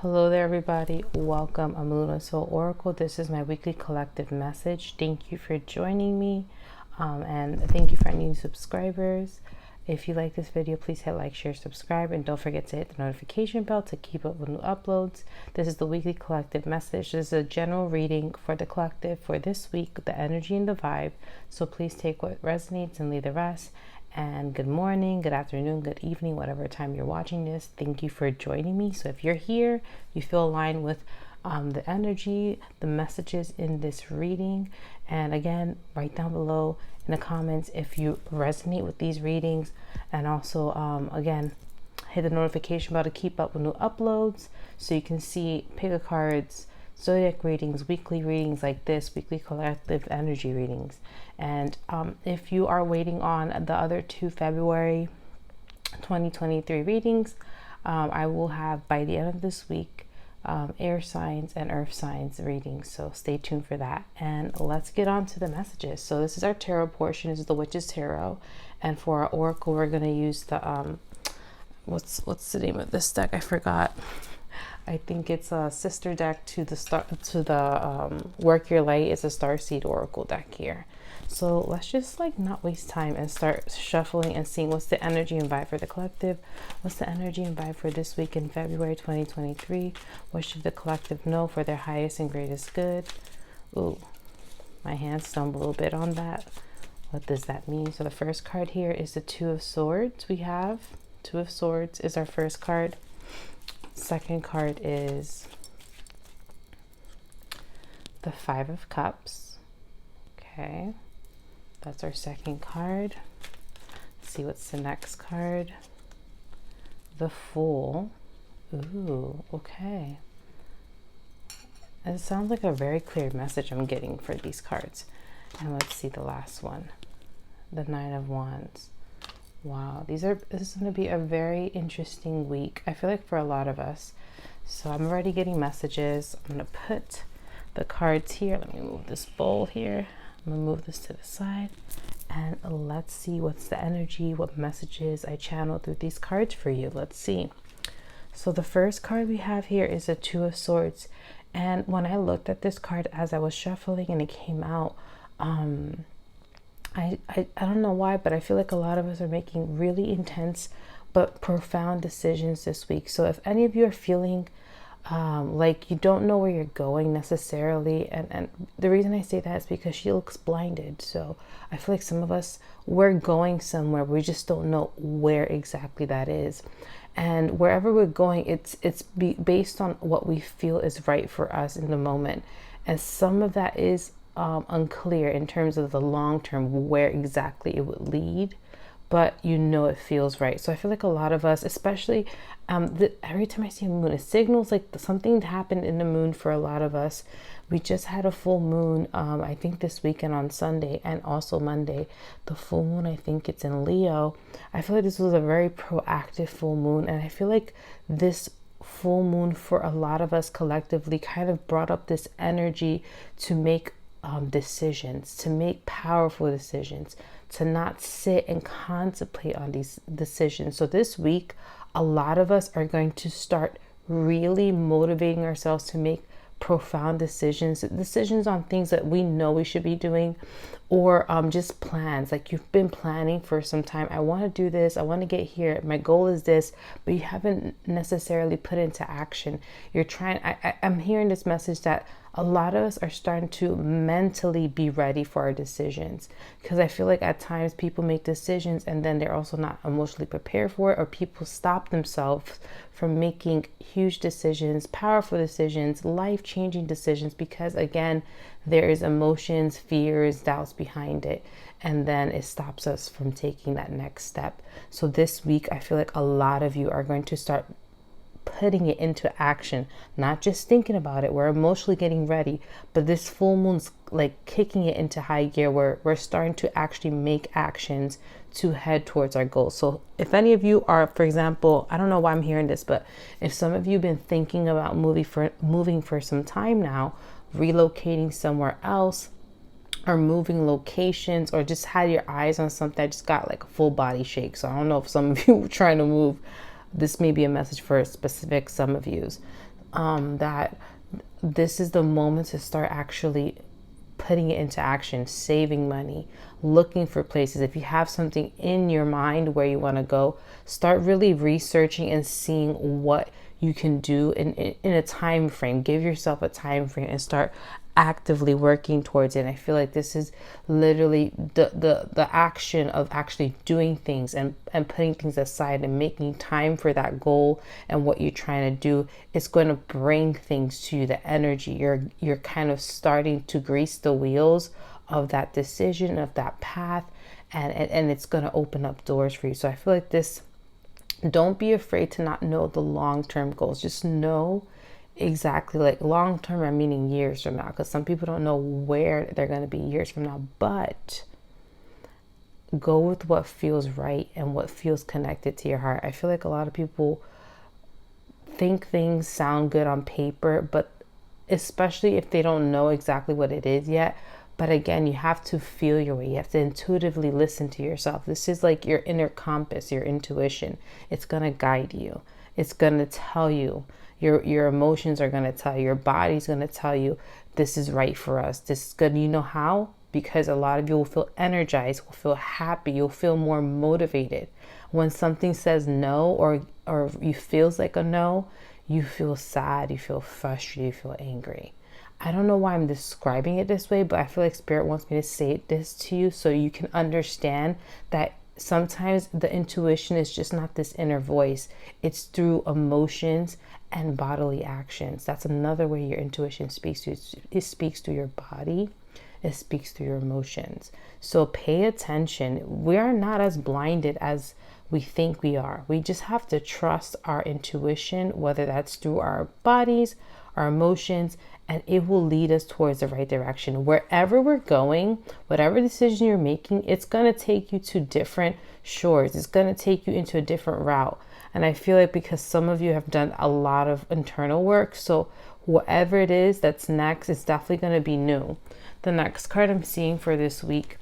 Hello there, everybody. Welcome. I'm Luna Soul Oracle. This is my weekly collective message. Thank you for joining me, and thank you for any new subscribers. If you like this video, please hit like, share, subscribe, and don't forget to hit the notification bell to keep up with new uploads. This is the weekly collective message. This is a general reading for the collective for this week, the energy and the vibe. So please take what resonates and leave the rest. And good morning, good afternoon, good evening, whatever time you're watching this. Thank you for joining me. So if you're here, you feel aligned with the energy, the messages in this reading. And again, write down below in the comments if you resonate with these readings. And also, again, hit the notification bell to keep up with new uploads so you can see pick a cards, zodiac readings, weekly readings like this, weekly collective energy readings. And if you are waiting on the other two February 2023 readings, I will have by the end of this week air signs and earth signs readings. So stay tuned for that. And let's get on to the messages. So this is our tarot portion. This is the Witch's Tarot. And for our oracle, we're going to use the what's the name of this deck? I forgot. I think it's a sister deck to the Work Your Light. It's a Starseed Oracle deck here. So let's just not waste time and start shuffling and seeing what's the energy and vibe for the collective. What's the energy and vibe for this week in February 2023? What should the collective know for their highest and greatest good? Ooh, my hands stumble a little bit on that. What does that mean? So the first card here is the Two of Swords. We have Two of Swords is our first card. Second card is the Five of Cups. Okay, that's our second card. Let's see what's the next card. The Fool. Ooh, okay. It sounds like a very clear message I'm getting for these cards. And let's see the last one. The Nine of Wands. Wow, this is going to be a very interesting week, I feel like, for a lot of us. So I'm already getting messages. I'm going to put the cards here. Let me move this bowl here. I'm going to move this to the side. And let's see what's the energy, what messages I channel through these cards for you. Let's see. So the first card we have here is a Two of Swords. And when I looked at this card as I was shuffling and it came out, I don't know why, but I feel like a lot of us are making really intense but profound decisions this week. So if any of you are feeling like you don't know where you're going necessarily, and the reason I say that is because she looks blinded. So I feel like some of us, we're going somewhere, we just don't know where exactly that is. And wherever we're going, it's based on what we feel is right for us in the moment. And some of that is unclear in terms of the long term where exactly it would lead, but it feels right. So I feel like a lot of us, especially every time I see a moon, it signals like something happened in the moon for a lot of us. We just had a full moon, I think this weekend on Sunday and also Monday. The full moon, I think it's in Leo. I feel like this was a very proactive full moon, and I feel like this full moon for a lot of us collectively kind of brought up this energy to make decisions, to make powerful decisions, to not sit and contemplate on these decisions. So this week, a lot of us are going to start really motivating ourselves to make profound decisions on things that we know we should be doing, or just plans. Like you've been planning for some time. I want to do this. I want to get here. My goal is this, but you haven't necessarily put into action. You're trying. I'm hearing this message that a lot of us are starting to mentally be ready for our decisions, because I feel like at times people make decisions and then they're also not emotionally prepared for it, or people stop themselves from making huge decisions, powerful decisions, life-changing decisions, because again, there is emotions, fears, doubts behind it, and then it stops us from taking that next step. So this week, I feel like a lot of you are going to start putting it into action, not just thinking about it. We're emotionally getting ready, but this full moon's like kicking it into high gear where we're starting to actually make actions to head towards our goals. So if any of you are, for example, I don't know why I'm hearing this, but if some of you have been thinking about moving for some time now, relocating somewhere else, or moving locations, or just had your eyes on something, I just got like a full body shake. So I don't know if some of you were trying to move. This may be a message for some of you. that this is the moment to start actually putting it into action, saving money, looking for places. If you have something in your mind where you want to go, start really researching and seeing what you can do in a time frame. Give yourself a time frame and start actively working towards it. And I feel like this is literally the action of actually doing things and putting things aside and making time for that goal and what you're trying to do. It's going to bring things to you, the energy. You're kind of starting to grease the wheels of that decision, of that path, and it's going to open up doors for you. So I feel like this, don't be afraid to not know the long-term goals. Just know exactly, like long-term, I'm meaning years from now, because some people don't know where they're going to be years from now, but go with what feels right and what feels connected to your heart. I feel like a lot of people think things sound good on paper, but especially if they don't know exactly what it is yet. But again, you have to feel your way. You have to intuitively listen to yourself. This is like your inner compass, your intuition. It's going to guide you. It's going to tell you. Your emotions are going to tell you. Your body's going to tell you this is right for us. This is good. You know how? Because a lot of you will feel energized, will feel happy. You'll feel more motivated. When something says no or you feels like a no, you feel sad, you feel frustrated, you feel angry. I don't know why I'm describing it this way, but I feel like Spirit wants me to say this to you so you can understand that sometimes the intuition is just not this inner voice. It's through emotions and bodily actions. That's another way your intuition speaks to you. It speaks through your body. It speaks through your emotions. So pay attention. We are not as blinded as we think we are. We just have to trust our intuition, whether that's through our bodies, our emotions, and it will lead us towards the right direction. Wherever we're going, whatever decision you're making, it's going to take you to different shores. It's going to take you into a different route. And I feel like because some of you have done a lot of internal work, so whatever it is that's next is definitely going to be new. The next card I'm seeing for this week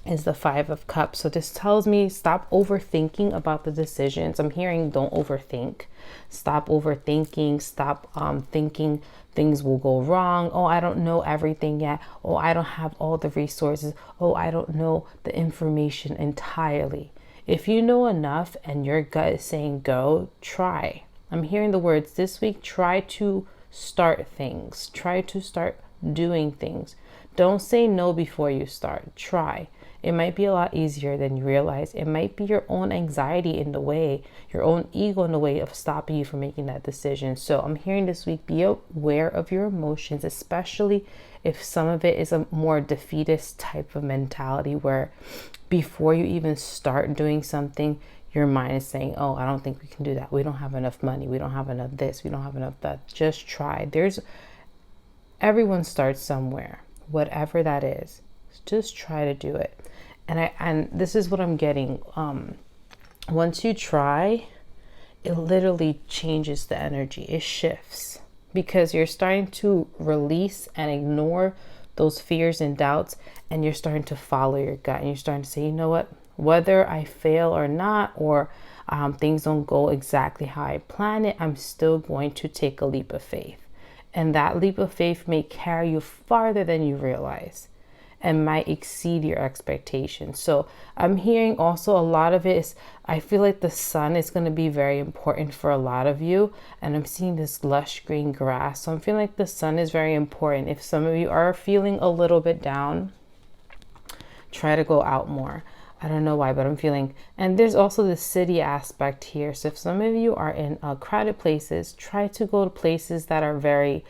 is the Five of Cups. So this tells me stop overthinking about the decisions. I'm hearing don't overthink. Stop overthinking. Stop thinking things will go wrong. Oh, I don't know everything yet. Oh, I don't have all the resources. Oh, I don't know the information entirely. If you know enough and your gut is saying go, try. I'm hearing the words this week. Try to start things. Try to start doing things. Don't say no before you start. Try. It might be a lot easier than you realize. It might be your own anxiety in the way, your own ego in the way of stopping you from making that decision. So I'm hearing this week, be aware of your emotions, especially if some of it is a more defeatist type of mentality where before you even start doing something, your mind is saying, oh, I don't think we can do that. We don't have enough money. We don't have enough this. We don't have enough that. Just try. Everyone starts somewhere, whatever that is. Just try to do it. And this is what I'm getting. Once you try, it literally changes the energy. It shifts because you're starting to release and ignore those fears and doubts, and you're starting to follow your gut, and you're starting to say, you know what, whether I fail or not, or things don't go exactly how I plan it, I'm still going to take a leap of faith. And that leap of faith may carry you farther than you realize and might exceed your expectations. So I'm hearing also a lot of it is, I feel like the sun is going to be very important for a lot of you. And I'm seeing this lush green grass. So I'm feeling like the sun is very important. If some of you are feeling a little bit down, try to go out more. I don't know why, but I'm feeling, and there's also the city aspect here. So if some of you are in crowded places, try to go to places that are very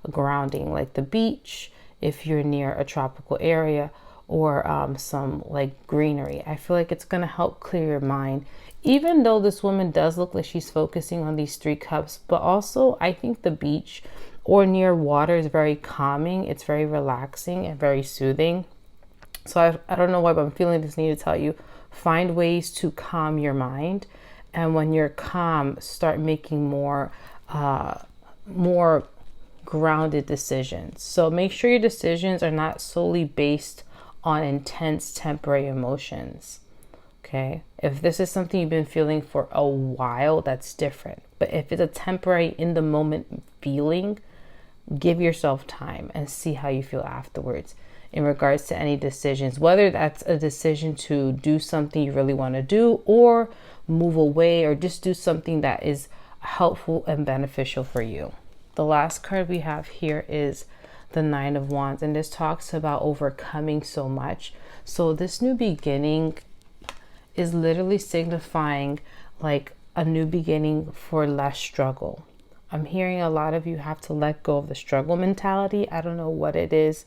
grounding, like the beach, if you're near a tropical area, or some like greenery. I feel like it's going to help clear your mind, even though this woman does look like she's focusing on these three cups. But also I think the beach or near water is very calming. It's very relaxing and very soothing. So I don't know why, but I'm feeling this need to tell you, find ways to calm your mind. And when you're calm, start making more grounded decisions. So make sure your decisions are not solely based on intense temporary emotions. Okay. If this is something you've been feeling for a while, that's different. But if it's a temporary in the moment feeling, give yourself time and see how you feel afterwards in regards to any decisions, whether that's a decision to do something you really want to do or move away or just do something that is helpful and beneficial for you. The last card we have here is the Nine of Wands, and this talks about overcoming so much. So this new beginning is literally signifying like a new beginning for less struggle. I'm hearing a lot of you have to let go of the struggle mentality. I don't know what it is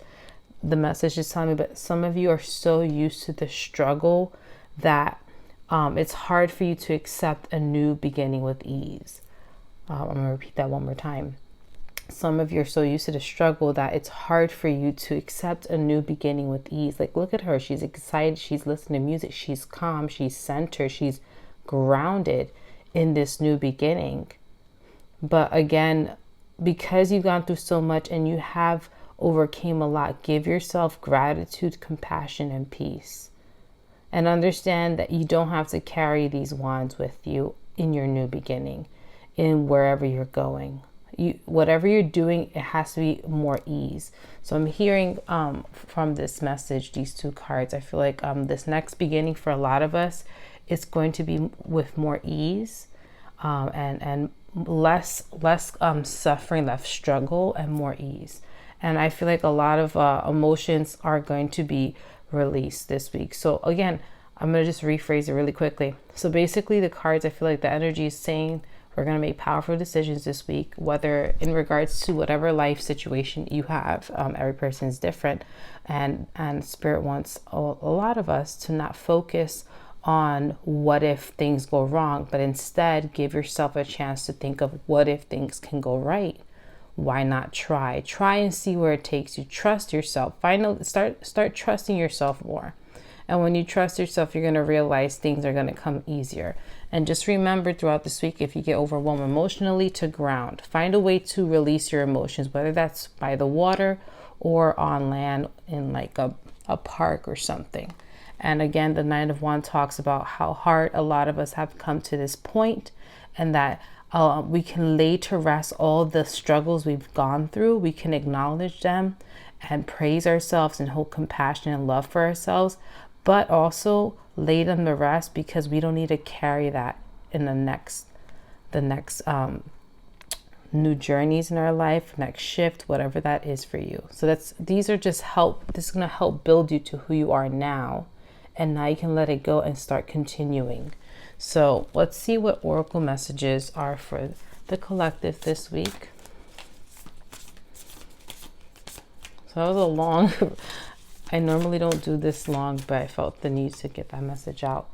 the message is telling me, but some of you are so used to the struggle that it's hard for you to accept a new beginning with ease. I'm going to repeat that one more time. Some of you are so used to the struggle that it's hard for you to accept a new beginning with ease. Like, look at her. She's excited. She's listening to music. She's calm. She's centered. She's grounded in this new beginning. But again, because you've gone through so much and you have overcame a lot, give yourself gratitude, compassion, and peace. And understand that you don't have to carry these wands with you in your new beginning, in wherever you're going. Whatever you're doing, it has to be more ease. So I'm hearing from this message, these two cards, I feel like this next beginning for a lot of us, it's going to be with more ease and less suffering, less struggle, and more ease. And I feel like a lot of emotions are going to be released this week. So again, I'm going to just rephrase it really quickly. So basically the cards, I feel like the energy is saying we're going to make powerful decisions this week, whether in regards to whatever life situation you have. Every person is different. And Spirit wants a lot of us to not focus on what if things go wrong, but instead give yourself a chance to think of what if things can go right. Why not try and see where it takes you. Trust yourself. Finally start trusting yourself more. And when you trust yourself, you're going to realize things are going to come easier. And just remember throughout this week, if you get overwhelmed emotionally, to ground. Find a way to release your emotions, whether that's by the water or on land in like a park or something. And again, the Nine of Wands talks about how hard a lot of us have come to this point, and that we can lay to rest all the struggles we've gone through. We can acknowledge them and praise ourselves and hold compassion and love for ourselves, but also lay them to rest because we don't need to carry that in the next new journeys in our life, next shift, whatever that is for you. So these are just help. This is going to help build you to who you are now. And now you can let it go and start continuing. So let's see what oracle messages are for the collective this week. So that was a long, I normally don't do this long, but I felt the need to get that message out.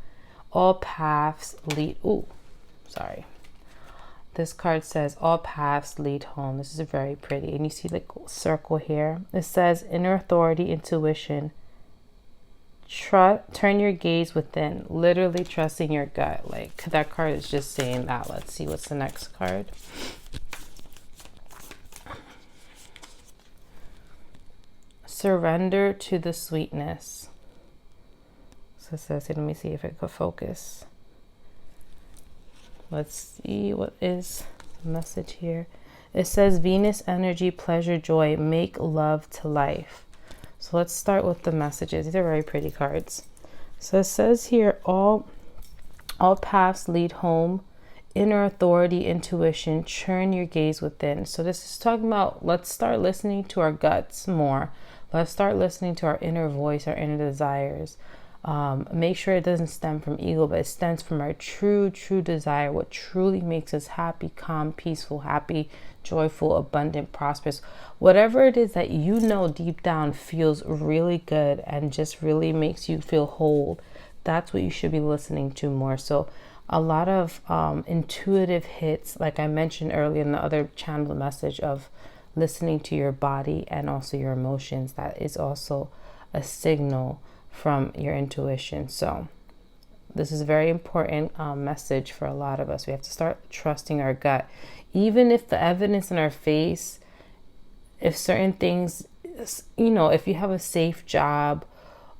All paths lead, This card says all paths lead home. This is very pretty. And you see the circle here. It says inner authority, intuition. Turn your gaze within, literally trusting your gut. Like that card is just saying that. Let's see what's the next card. Surrender to the sweetness. So it says, let me see if it could focus. Let's see what is the message here. It says Venus energy, pleasure, joy, make love to life. So let's start with the messages. These are very pretty cards. So it says here, all paths lead home, inner authority, intuition, turn your gaze within. So this is talking about, let's start listening to our guts more. Let's start listening to our inner voice, our inner desires. Make sure it doesn't stem from ego, but it stems from our true desire, what truly makes us happy, calm, peaceful, happy, joyful, abundant, prosperous. Whatever it is that you know deep down feels really good and just really makes you feel whole, that's what you should be listening to more. So a lot of intuitive hits, like I mentioned earlier in the other channel message of listening to your body and also your emotions, that is also a signal from your intuition. So this is a very important message for a lot of us. We have to start trusting our gut, even if the evidence in our face, if certain things, if you have a safe job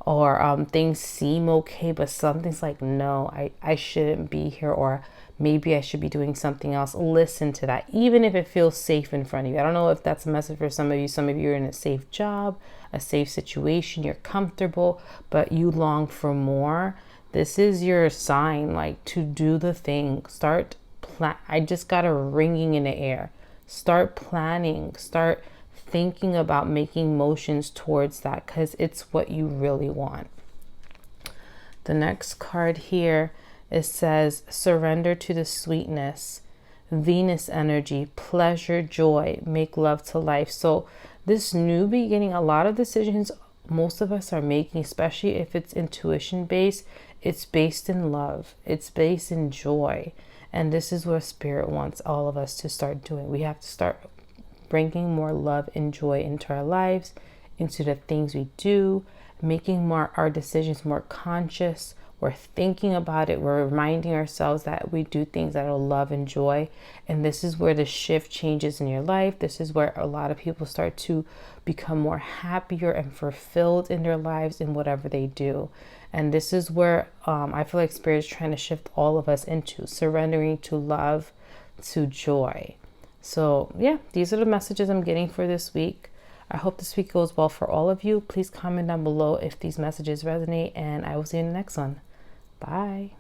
or things seem okay, but something's like, no, I shouldn't be here, or maybe I should be doing something else. Listen to that, even if it feels safe in front of you. I don't know if that's a message for some of you. Some of you are in a safe job, a safe situation, you're comfortable, but you long for more. This is your sign, like, to do the thing. Start plan. I just got a ringing in the air. Start planning, start thinking about making motions towards that, because it's what you really want. The next card here, it says surrender to the sweetness, Venus energy, pleasure, joy, make love to life. So this new beginning, a lot of decisions most of us are making, especially if it's intuition based, it's based in love, it's based in joy. And this is what Spirit wants all of us to start doing. We have to start bringing more love and joy into our lives, into the things we do, making more our decisions more conscious. We're thinking about it. We're reminding ourselves that we do things that are love and joy. And this is where the shift changes in your life. This is where a lot of people start to become more happier and fulfilled in their lives in whatever they do. And this is where I feel like Spirit is trying to shift all of us into surrendering to love, to joy. So yeah, these are the messages I'm getting for this week. I hope this week goes well for all of you. Please comment down below if these messages resonate, and I will see you in the next one. Bye.